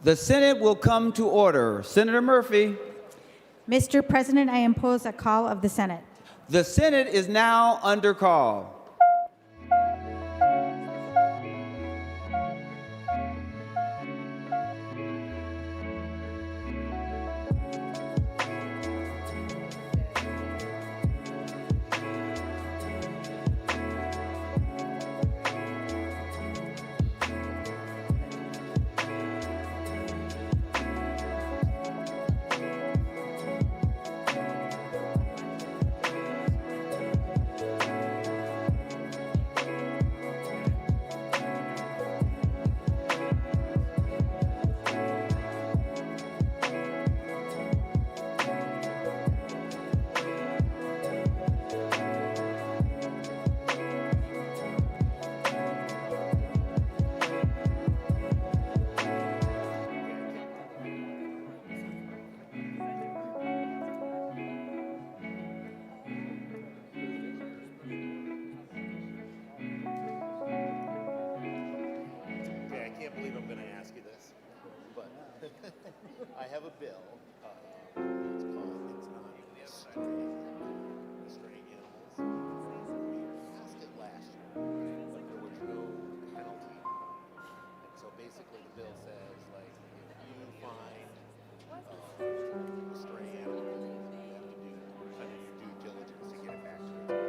The Senate will come to order. Senator Murphy. Mr. President, I impose a call of the Senate. The Senate is now under call. Okay, I can't believe I'm going to ask you this, but I have a bill. It's on stray animals. We passed it last year, but there was no penalty. And so basically the bill says, like, if you find a stray animal, you have to do kind of your due diligence to get it back to its owner.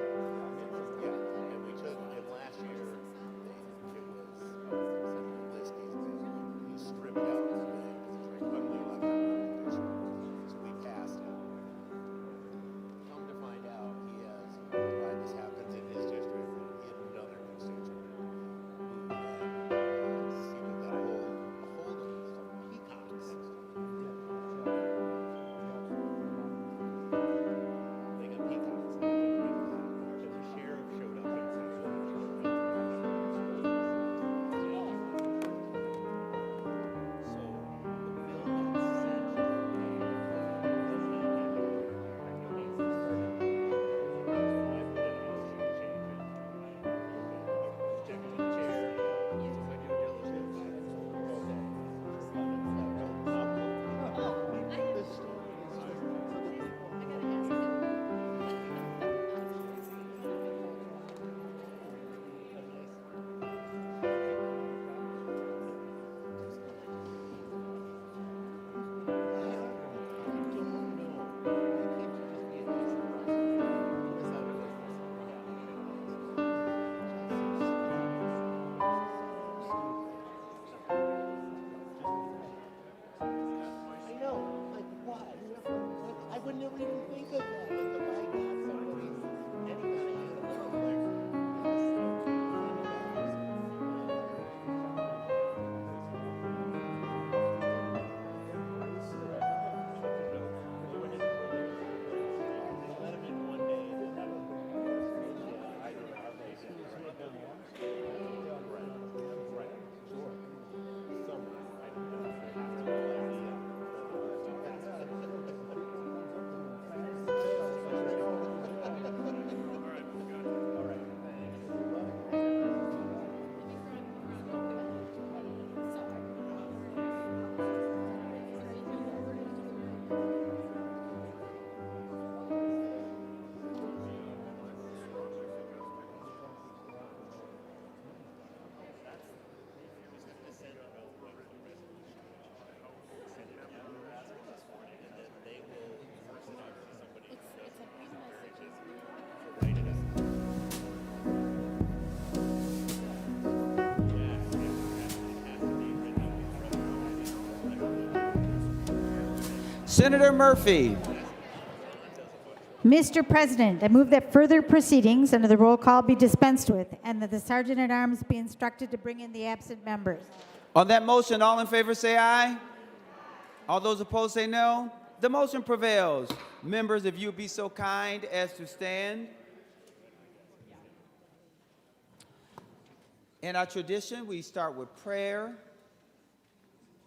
Yeah, and we took, and last year, it was he stripped out his name because it's ugly left out of the picture. So we passed it. Come to find out, he has, why this happens in his district, he had another constituent who he got a hold of some peacocks. They got peacocks. So the sheriff showed up and said, I would never even think of that. Like, if I got somebody's any kind of animal, let him in one day and then have him. Yeah, I do. Right. Sure. Somewhere. I don't know. Senator Murphy. Mr. President, I move that further proceedings under the roll call be dispensed with and that the Sergeant at Arms be instructed to bring in the absent members. On that motion, all in favor say aye. All those opposed say no. The motion prevails. Members, if you would be so kind as to stand. In our tradition, we start with prayer.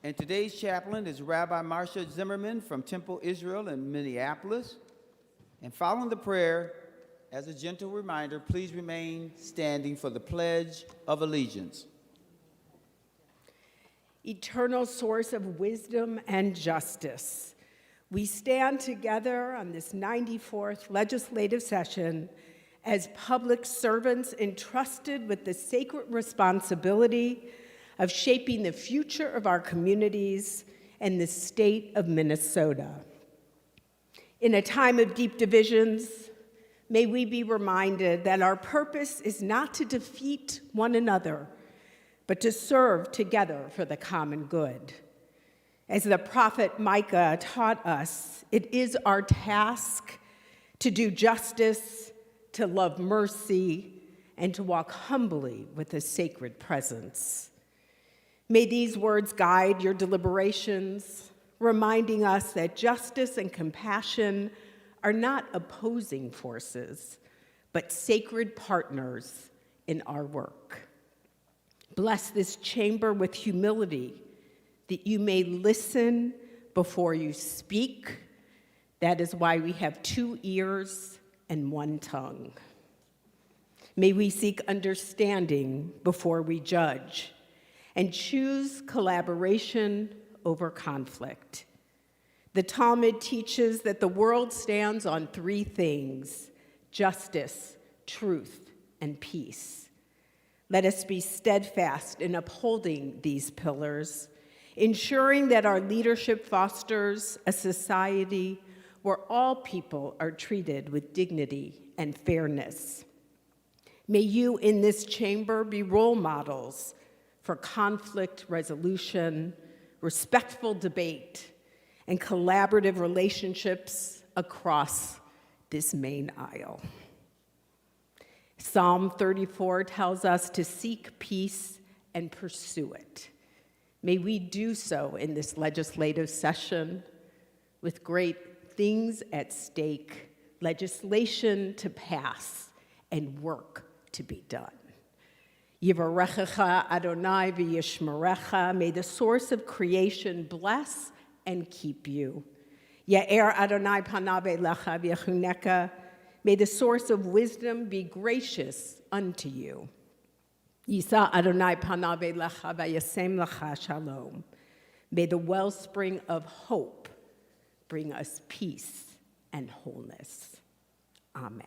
And today's chaplain is Rabbi Marsha Zimmerman from Temple Israel in Minneapolis. And following the prayer, as a gentle reminder, please remain standing for the Pledge of Allegiance. eternal source of wisdom and justice, we stand together on this 94th legislative session as public servants entrusted with the sacred responsibility of shaping the future of our communities and the state of Minnesota. In a time of deep divisions, may we be reminded that our purpose is not to defeat one another, but to serve together for the common good. As the prophet Micah taught us, it is our task to do justice, to love mercy, and to walk humbly with a sacred presence. May these words guide your deliberations, reminding us that justice and compassion are not opposing forces, but sacred partners in our work. Bless this chamber with humility, that you may listen before you speak. That is why we have 2 ears and 1 tongue. May we seek understanding before we judge, and choose collaboration over conflict. The Talmud teaches that the world stands on 3 things: justice, truth, and peace. Let us be steadfast in upholding these pillars, ensuring that our leadership fosters a society where all people are treated with dignity and fairness. May you in this chamber be role models for conflict resolution, respectful debate, and collaborative relationships across this main aisle. Psalm 34 tells us to seek peace and pursue it. May we do so in this legislative session with great things at stake, legislation to pass, and work to be done. Yivarechecha Adonai v'yishmerecha, may the source of creation bless and keep you. Ya'er Adonai panav elecha v'yechuneka, may the source of wisdom be gracious unto you. Yisa Adonai panav elecha v'yasem lecha shalom, may the wellspring of hope bring us peace and wholeness. Amen.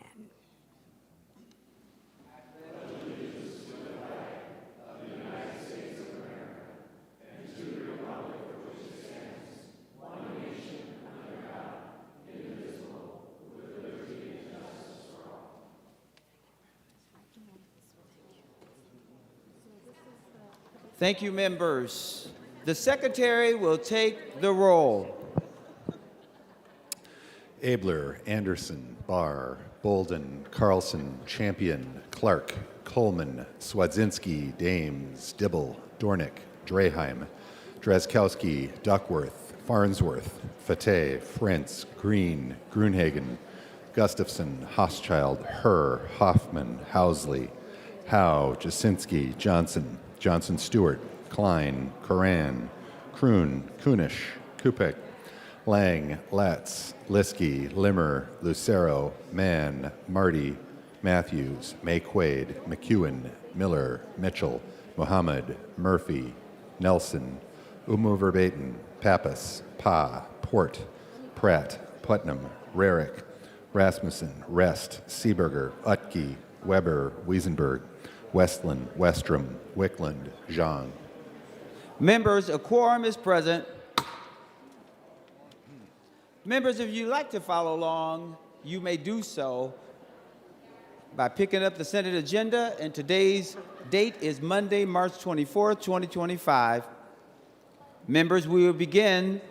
Thank you, members. The secretary will take the roll. Abler, Anderson, Barr, Bolden, Carlson, Champion, Clark, Coleman, Swadzinski, Dames, Dibble, Dornick, Draheim, Drazkowski, Duckworth, Farnsworth, Fateh, Frentz, Green, Grunhagen, Gustafson, Hochschild, Herr, Hoffman, Housley, Howe, Jasinski, Johnson, Johnson Stewart, Klein, Coran, Kroon, Kunish, Kupek, Lang, Latz, Liskey, Limmer, Lucero, Mann, Marty, Matthews, Mayquaid, McEwen, Miller, Mitchell, Muhammad, Murphy, Nelson, Umu Verbatim, Pappas, Pa, Port, Pratt, Putnam, Rarick, Rasmussen, Rest, Seeberger, Utke, Weber, Wiesenberg, Westland, Westrom, Wickland, Zhang. Members, a quorum is present. Members, if you'd like to follow along, you may do so by picking up the Senate agenda, and today's date is Monday, March 24th, 2025. Members, we will begin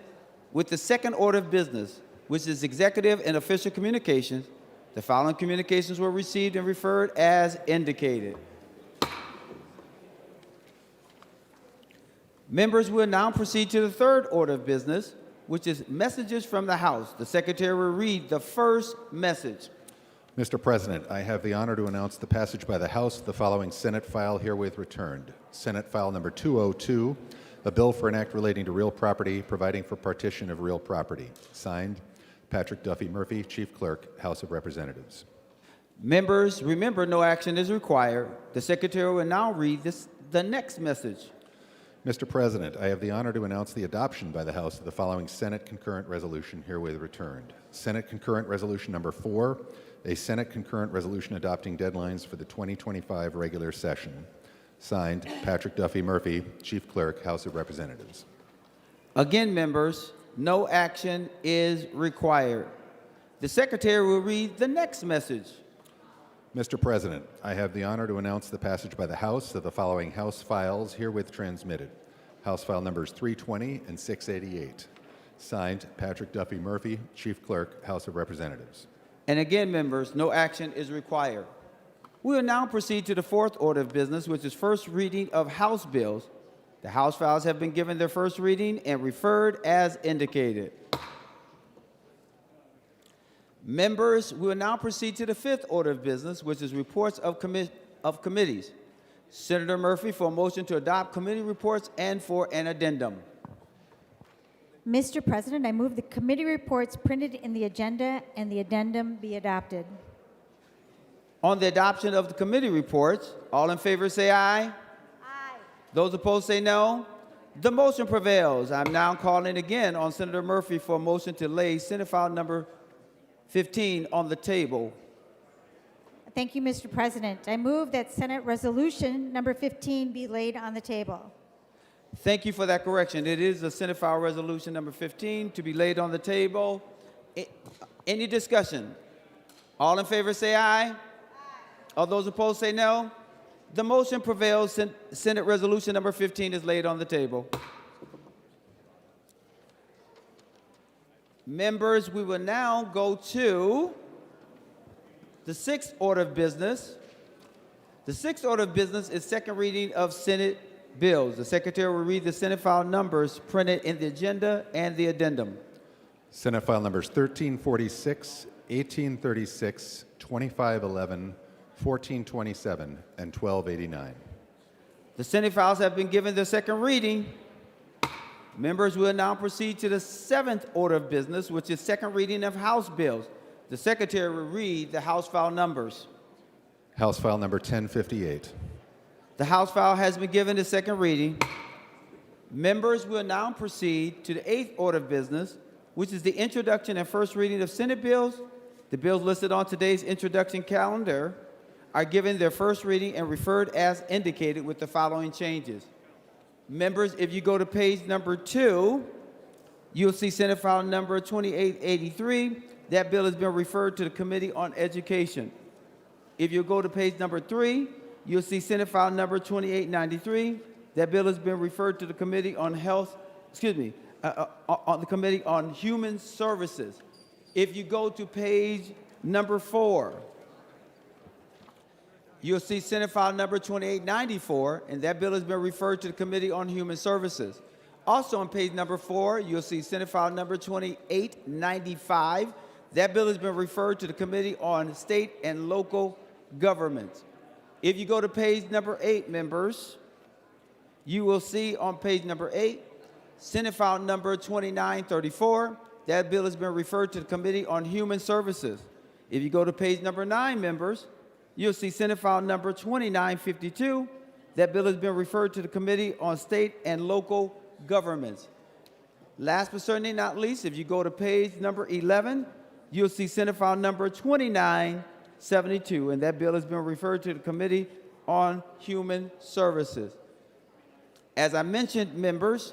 with the second order of business, which is executive and official communications. The following communications were received and referred as indicated. Members will now proceed to the third order of business, which is messages from the House. The Secretary will read the first message. Mr. President, I have the honor to announce the passage by the House of the following Senate file herewith returned. Senate File Number 202, a bill for an act relating to real property, providing for partition of real property. Signed, Patrick Duffy Murphy, Chief Clerk, House of Representatives. Members, remember no action is required. The Secretary will now read the next message. Mr. President, I have the honor to announce the adoption by the House of the following Senate concurrent resolution herewith returned. Senate concurrent resolution number 4, a Senate concurrent resolution adopting deadlines for the 2025 regular session. Signed, Patrick Duffy Murphy, Chief Clerk, House of Representatives. Again, members, no action is required. The Secretary will read the next message. Mr. President, I have the honor to announce the passage by the House of the following House files herewith transmitted. House file numbers 320 and 688. Signed, Patrick Duffy Murphy, Chief Clerk, House of Representatives. And again, members, no action is required. We will now proceed to the fourth order of business, which is first reading of House bills. The House files have been given their first reading and referred as indicated. Members, we will now proceed to the fifth order of business, which is reports of committees. Senator Murphy for a motion to adopt committee reports and for an addendum. Mr. President, I move the committee reports printed in the agenda and the addendum be adopted. On the adoption of the committee reports, all in favor say aye. Aye. Those opposed say no. The motion prevails. I'm now calling again on Senator Murphy for a motion to lay Senate file number 15 on the table. Thank you, Mr. President. I move that Senate Resolution number 15 be laid on the table. Thank you for that correction. It is the Senate file resolution number 15 to be laid on the table. Any discussion? All in favor say aye. All those opposed say no. The motion prevails. Senate resolution number 15 is laid on the table. Members, we will now go to the sixth order of business. The sixth order of business is second reading of Senate bills. The Secretary will read the Senate file numbers printed in the agenda and the addendum. Senate file numbers 1346, 1836, 2511, 1427, and 1289. The Senate files have been given their second reading. Members will now proceed to the seventh order of business, which is second reading of House bills. The Secretary will read the House file numbers. House file number 1058. The House file has been given the second reading. Members will now proceed to the eighth order of business, which is the introduction and first reading of Senate bills. The bills listed on today's introduction calendar are given their first reading and referred as indicated with the following changes. Members, if you go to page number 2, you'll see Senate file number 2883. That bill has been referred to the Committee on Education. If you go to page number 3, you'll see Senate file number 2893. That bill has been referred to the Committee on on the Committee on Human Services. If you go to page number 4, you'll see Senate file number 2894, and that bill has been referred to the Committee on Human Services. Also on page number 4, you'll see Senate file number 2895. That bill has been referred to the Committee on State and Local Governments. If you go to page number 8, members, you will see on page number 8, Senate file number 2934. That bill has been referred to the Committee on Human Services. If you go to page number 9, members, you'll see Senate file number 2952. That bill has been referred to the Committee on State and Local Governments. Last but certainly not least, if you go to page number 11, you'll see Senate file number 2972, and that bill has been referred to the Committee on Human Services. As I mentioned, members,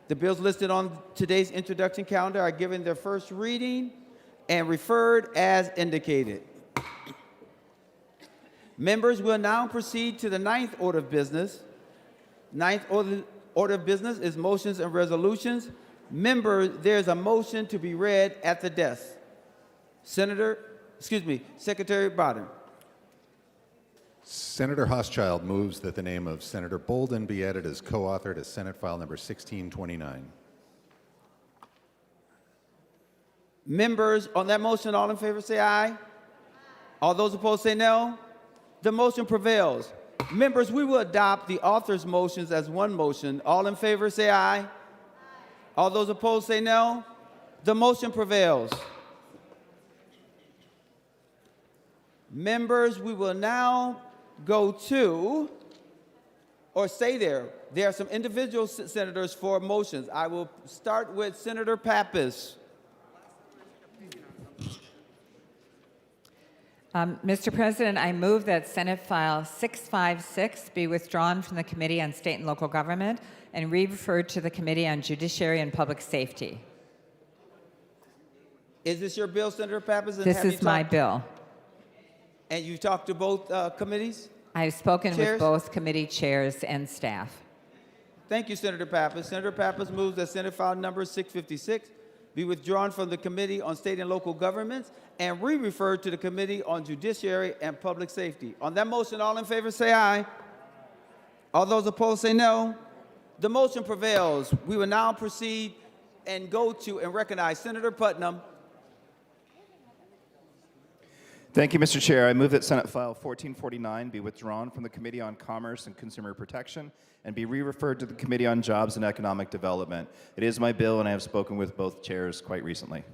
the bills listed on today's introduction calendar are given their first reading and referred as indicated. Members will now proceed to the ninth order of business. Ninth order of business is motions and resolutions. Members, there's a motion to be read at the desk. Secretary Bodden. Senator Hochschild moves that the name of Senator Bolden be added as co-author to Senate file number 1629. Members, on that motion, all in favor say aye. All those opposed say no. The motion prevails. Members, we will adopt the author's motions as one motion. All in favor say aye. All those opposed say no. The motion prevails. Members, we will now go to or stay there. There are some individual senators for motions. I will start with Senator Pappas. Mr. President, I move that Senate File 656 be withdrawn from the Committee on State and Local Government and re-referred to the Committee on Judiciary and Public Safety. Is this your bill, Senator Pappas? And This have you is my talked- bill. And you talked to both committees? I've spoken Chairs? with both committee chairs and staff. Thank you, Senator Pappas. Senator Pappas moves that Senate File number 656 be withdrawn from the Committee on State and Local Governments and re-referred to the Committee on Judiciary and Public Safety. On that motion, all in favor say aye. All those opposed say no. The motion prevails. We will now proceed and go to and recognize Senator Putnam. Thank you, Mr. Chair. I move that Senate File 1449 be withdrawn from the Committee on Commerce and Consumer Protection and be re-referred to the Committee on Jobs and Economic Development. It is my bill, and I have spoken with both chairs quite recently.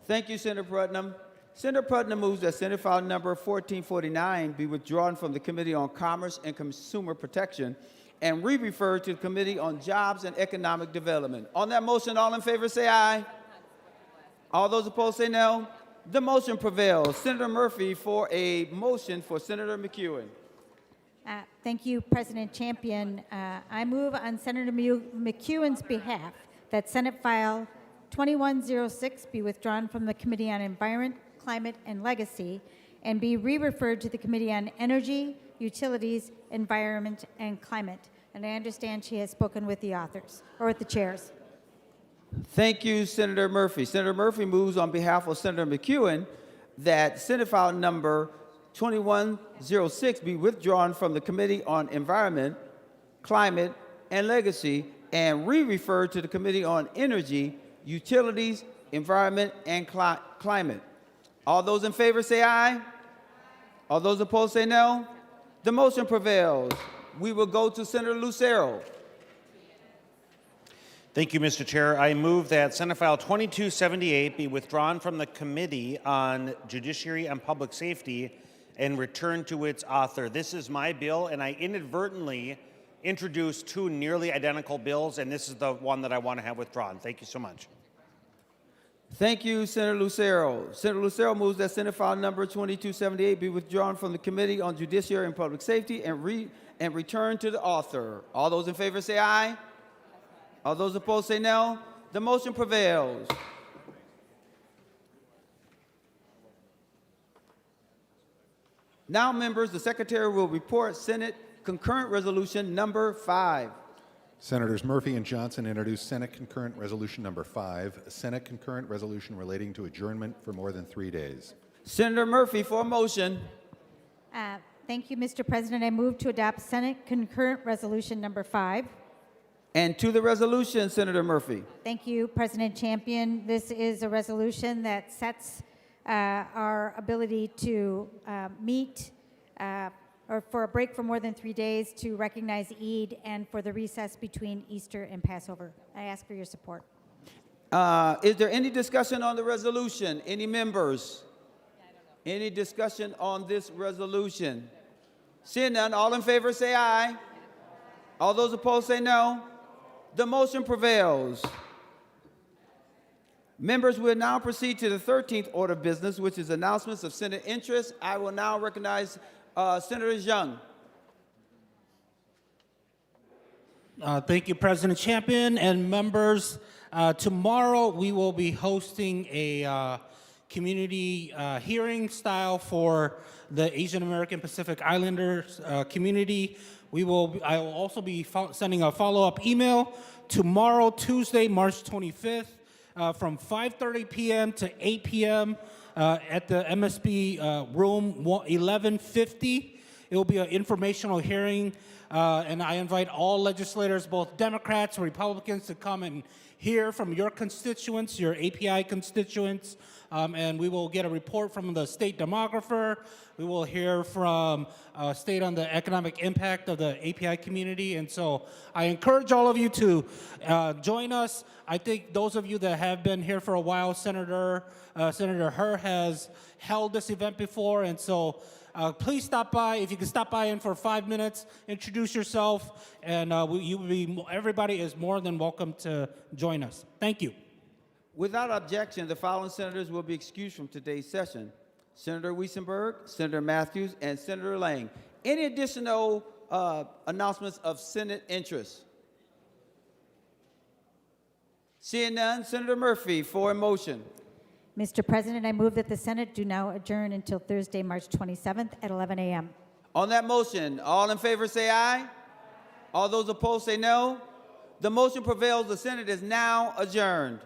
Thank you, Senator Putnam. Senator Putnam moves that Senate File number 1449 be withdrawn from the Committee on Commerce and Consumer Protection and re-referred to the Committee on Jobs and Economic Development. On that motion, all in favor say aye. All those opposed say no. The motion prevails. Senator Murphy for a motion for Senator McEwen. Thank you, President Champion. I move on Senator McEwen's behalf that Senate File 2106 be withdrawn from the Committee on Environment, Climate, and Legacy and be re-referred to the Committee on Energy, Utilities, Environment, and Climate. And I understand she has spoken with the authors, or with the chairs. Thank you, Senator Murphy. Senator Murphy moves on behalf of Senator McEwen that Senate File number 2106 be withdrawn from the Committee on Environment, Climate, and Legacy and re-referred to the Committee on Energy, Utilities, Environment, and Climate. All those in favor say aye. All those opposed say no. The motion prevails. We will go to Senator Lucero. Thank you, Mr. Chair. I move that Senate File 2278 be withdrawn from the Committee on Judiciary and Public Safety and returned to its author. This is my bill, and I inadvertently introduced two nearly identical bills, and this is the one that I want to have withdrawn. Thank you so much. Thank you, Senator Lucero. Senator Lucero moves that Senate File number 2278 be withdrawn from the Committee on Judiciary and Public Safety and returned to the author. All those in favor say aye. All those opposed say no. The motion prevails. Now, members, the Secretary will report Senate Concurrent Resolution number 5. Senators Murphy and Johnson introduced Senate Concurrent Resolution number 5, a Senate Concurrent Resolution relating to adjournment for more than 3 days. Senator Murphy for a motion. Thank you, Mr. President. I move to adopt Senate Concurrent Resolution number 5. And to the resolution, Senator Murphy. Thank you, President Champion. This is a resolution that sets our ability to meet or for a break for more than 3 days to recognize Eid and for the recess between Easter and Passover. I ask for your support. Is there any discussion on the resolution? Any members? Any discussion on this resolution? Seeing none, all in favor say aye. All those opposed say no. The motion prevails. Members, we'll now proceed to the 13th order of business, which is announcements of Senate interest. I will now recognize Senator Young. Thank you, President Champion and members. Tomorrow we will be hosting a community hearing style for the Asian American Pacific Islanders community. I will also be sending a follow-up email tomorrow, Tuesday, March 25th, from 5:30 p.m. to 8 p.m. At the MSB room 1150. It will be an informational hearing, and I invite all legislators, both Democrats and Republicans, to come and hear from your constituents, your API constituents, and we will get a report from the state demographer. We will hear from state on the economic impact of the API community, and so I encourage all of you to join us. I think those of you that have been here for a while, Senator Herr has held this event before, and so Please stop by. If you can stop by in for 5 minutes, introduce yourself, and everybody is more than welcome to join us. Thank you. Without objection, the following senators will be excused from today's session: Senator Weissenberg, Senator Matthews, and Senator Lang. Any additional announcements of Senate interest? Seeing none, Senator Murphy for a motion. Mr. President, I move that the Senate do now adjourn until Thursday, March 27th at 11 a.m. On that motion, all in favor say aye. All those opposed say no. The motion prevails. The Senate is now adjourned.